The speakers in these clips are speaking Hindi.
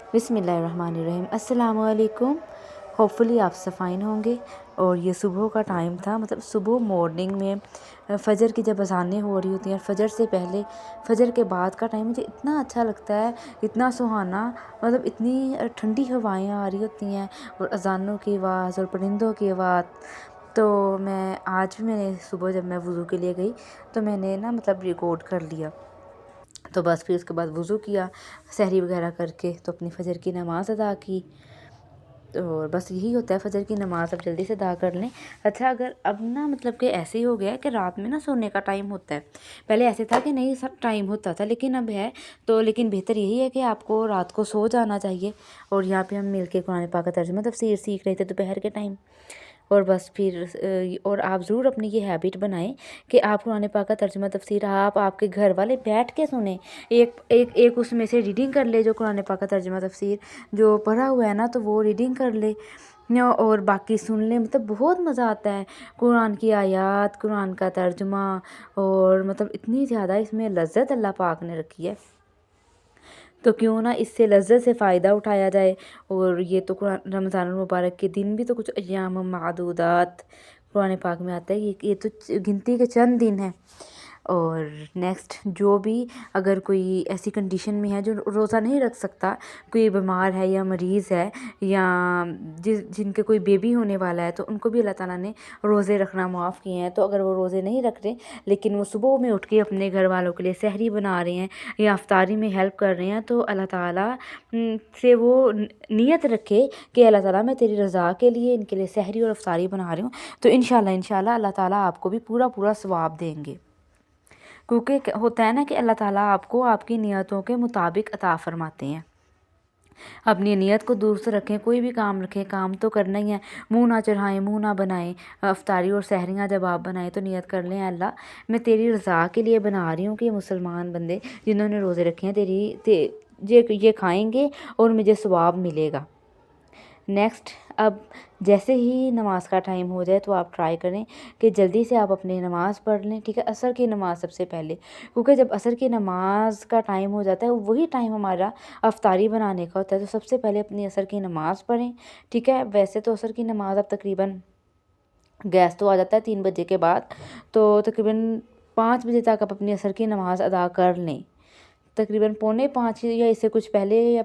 बिस्मिल्लाहिर्रहमानिर्रहीम। अस्सलाम वालेकुम। होपफुली आप सब फ़ाइन होंगे। और ये सुबह का टाइम था, मतलब सुबह मॉर्निंग में फ़जर की जब अज़ानें हो रही होती हैं, फ़जर से पहले फ़जर के बाद का टाइम मुझे इतना अच्छा लगता है, इतना सुहाना, मतलब इतनी ठंडी हवाएं आ रही होती हैं और अज़ानों की आवाज़ और परिंदों की आवाज़। तो मैं आज भी मैंने सुबह जब मैं वज़ू के लिए गई तो मैंने ना मतलब रिकॉर्ड कर लिया। तो बस फिर उसके बाद वज़ू किया, सहरी वगैरह करके तो अपनी फ़जर की नमाज़ अदा की। और बस यही होता है, फ़जर की नमाज़ अब जल्दी से अदा कर लें। अच्छा, अगर अब ना मतलब कि ऐसे ही हो गया है कि रात में ना सोने का टाइम होता है। पहले ऐसे था कि नहीं सब टाइम होता था, लेकिन अब है तो लेकिन बेहतर यही है कि आपको रात को सो जाना चाहिए। और यहाँ पे हम मिल के कुरान पाक का तर्जुमा तफ़सीर सीख रहे थे दोपहर के टाइम। और बस फिर और आप ज़रूर अपनी ये हैबिट बनाएं कि आप कुरान पाक का तर्जुमा तफ़सीर आप आपके घर वाले बैठ के सुने। एक एक एक उसमें से रीडिंग कर ले, जो कुरान पाक का तर्जुमा तफ़सीर जो पढ़ा हुआ है ना, तो वो रीडिंग कर ले और बाकी सुन ले। मतलब बहुत मज़ा आता है कुरान की आयत, कुरान का तर्जुमा। और मतलब इतनी ज़्यादा इसमें लज्जत अल्लाह पाक ने रखी है, तो क्यों ना इससे लज्जत से फ़ायदा उठाया जाए। और ये तो कुरान रमज़ानुल मुबारक के दिन भी तो कुछ अय्याम मादूदात कुरान पाक में आता है, ये तो गिनती के चंद दिन हैं। और नेक्स्ट जो भी अगर कोई ऐसी कंडीशन में है जो रोज़ा नहीं रख सकता, कोई बीमार है या मरीज़ है या जिनके कोई बेबी होने वाला है, तो उनको भी अल्लाह ताला ने रोज़े रखना माफ़ किए हैं। तो अगर वो रोज़े नहीं रख रहे लेकिन वो सुबह में उठ के अपने घर वालों के लिए सहरी बना रहे हैं या अफ्तारी में हेल्प कर रहे हैं, तो अल्लाह ताला से वो नियत रखे कि अल्लाह ताला मैं तेरी रज़ा के लिए इनके लिए सहरी और अफ्तारी बना रही हूँ। तो इंशाल्लाह अल्लाह ताला आपको भी पूरा पूरा सवाब देंगे, क्योंकि होता है ना कि अल्लाह ताला आपको आपकी नियतों के मुताबिक अता फरमाते हैं। अपनी नियत को दुरुस्त रखें, कोई भी काम रखें, काम तो करना ही है। मुंह ना चढ़ाएं, मुंह ना बनाएं। अफ्तारी और सहरियाँ जब आप बनाएं तो नियत कर लें, अल्लाह मैं तेरी रज़ा के लिए बना रही हूँ कि मुसलमान बंदे जिन्होंने रोज़े रखे हैं ये खाएंगे और मुझे सवाब मिलेगा। नेक्स्ट, अब जैसे ही नमाज़ का टाइम हो जाए तो आप ट्राई करें कि जल्दी से आप अपनी नमाज़ पढ़ लें, ठीक है। असर की नमाज़ सबसे पहले, क्योंकि जब असर की नमाज़ का टाइम हो जाता है वही टाइम हमारा अफ्तारी बनाने का होता है। तो सबसे पहले अपनी असर की नमाज़ पढ़ें, ठीक है। वैसे तो असर की नमाज़ अब तकरीबन गैस तो आ जाता है 3 बजे के बाद, तो तकरीबन 5 बजे तक आप अपनी असर की नमाज़ अदा कर लें। तकरीबन पौने 5 या इससे कुछ पहले या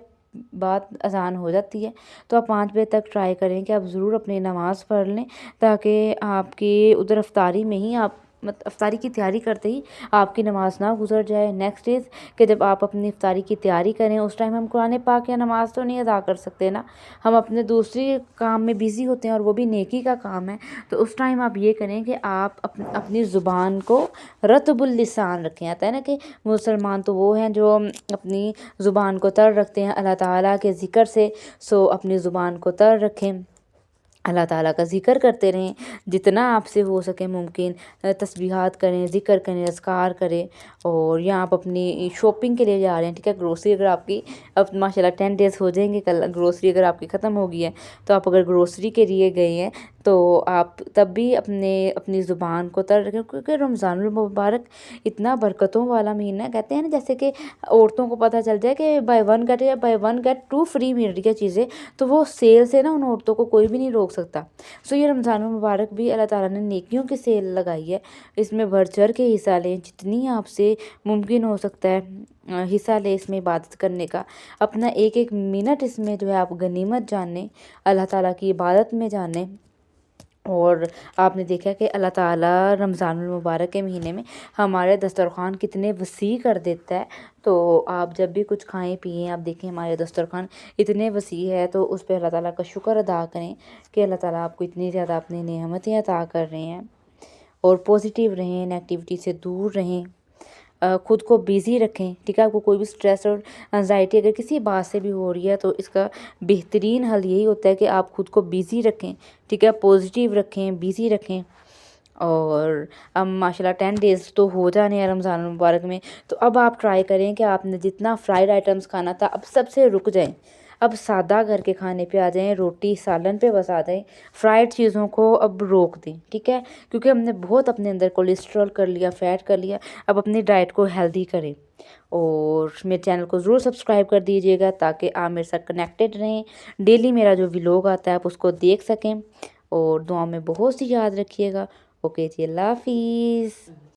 बाद अज़ान हो जाती है, तो आप 5 बजे तक ट्राई करें कि आप ज़रूर अपनी नमाज़ पढ़ लें, ताकि आपकी उधर अफ्तारी में ही आप अफ्तारी की तैयारी करते ही आपकी नमाज़ ना गुजर जाए। नेक्स्ट इज़ कि जब आप अपनी अफ्तारी की तैयारी करें उस टाइम हम कुरान पाक या नमाज़ तो नहीं अदा कर सकते ना, हम अपने दूसरी काम में बिज़ी होते हैं और वो भी नेकी का काम है। तो उस टाइम आप ये करें कि आप अपनी ज़ुबान को रतबुल लिसान रखें। आता है ना कि मुसलमान तो वो हैं जो अपनी ज़ुबान को तर रखते हैं अल्लाह ताला के ज़िक्र से। सो अपनी ज़ुबान को तर रखें, अल्लाह ताला का ज़िक्र करते रहें, जितना आपसे हो सके मुमकिन तस्बीहात करें, ज़िक्र करें, अज़कार करें। और या आप अपनी शॉपिंग के लिए जा रहे हैं, ठीक है। ग्रोसरी अगर आपकी अब माशाल्लाह 10 डेज़ हो जाएंगे, कल ग्रोसरी अगर आपकी ख़त्म हो गई है, तो आप अगर ग्रोसरी के लिए गए हैं तो आप तब भी अपनी ज़ुबान को तर रखें, क्योंकि रमज़ानुल मुबारक इतना बरकतों वाला महीना है। कहते हैं ना जैसे कि औरतों को पता चल जाए कि buy one get two free मिल रही है चीज़ें, तो वो सेल से ना उन औरतों को कोई भी नहीं रोक सकता। सो ये रमज़ानुल मुबारक भी अल्लाह ताला ने नेकियों की सेल लगाई है, इसमें बढ़ चढ़ के हिस्सा लें, जितनी आपसे मुमकिन हो सकता है हिस्सा लें इसमें इबादत करने का। अपना एक एक मिनट इसमें जो है आप गनीमत जानें, अल्लाह ताला की इबादत में जानें। और आपने देखा कि अल्लाह ताला रमज़ानुल मुबारक के महीने में हमारे दस्तरख़्वान कितने वसी कर देता है। तो आप जब भी कुछ खाएं पिएं, आप देखें हमारे दस्तरख़्वान इतने वसी है, तो उस पर अल्लाह ताला का शुक्र अदा करें कि अल्लाह ताला आपको इतनी ज़्यादा अपनी नेमतें अता कर रहे हैं। और पॉजिटिव रहें, नेगेटिविटी से दूर रहें, ख़ुद को बिज़ी रखें, ठीक है। आपको कोई भी स्ट्रेस और एंजाइटी अगर किसी बात से भी हो रही है, तो इसका बेहतरीन हल यही होता है कि आप ख़ुद को बिज़ी रखें, ठीक है। पॉजिटिव रखें, बिज़ी रखें। और अब माशाल्लाह 10 डेज़ तो हो जाने हैं रमज़ान मुबारक में, तो अब आप ट्राई करें कि आपने जितना फ्राइड आइटम्स खाना था अब सबसे रुक जाएं। अब सादा घर के खाने पे आ जाएं, रोटी सालन पे बस आ जाएं, फ्राइड चीज़ों को अब रोक दें, ठीक है, क्योंकि हमने बहुत अपने अंदर कोलेस्ट्रॉल कर लिया, फैट कर लिया। अब अपनी डाइट को हेल्दी करें और मेरे चैनल को ज़रूर सब्सक्राइब कर दीजिएगा ताकि आप मेरे साथ कनेक्टेड रहें, डेली मेरा जो व्लॉग आता है आप उसको देख सकें। और दुआ में बहुत सी याद रखिएगा। ओके जी, अल्लाह हाफिज़।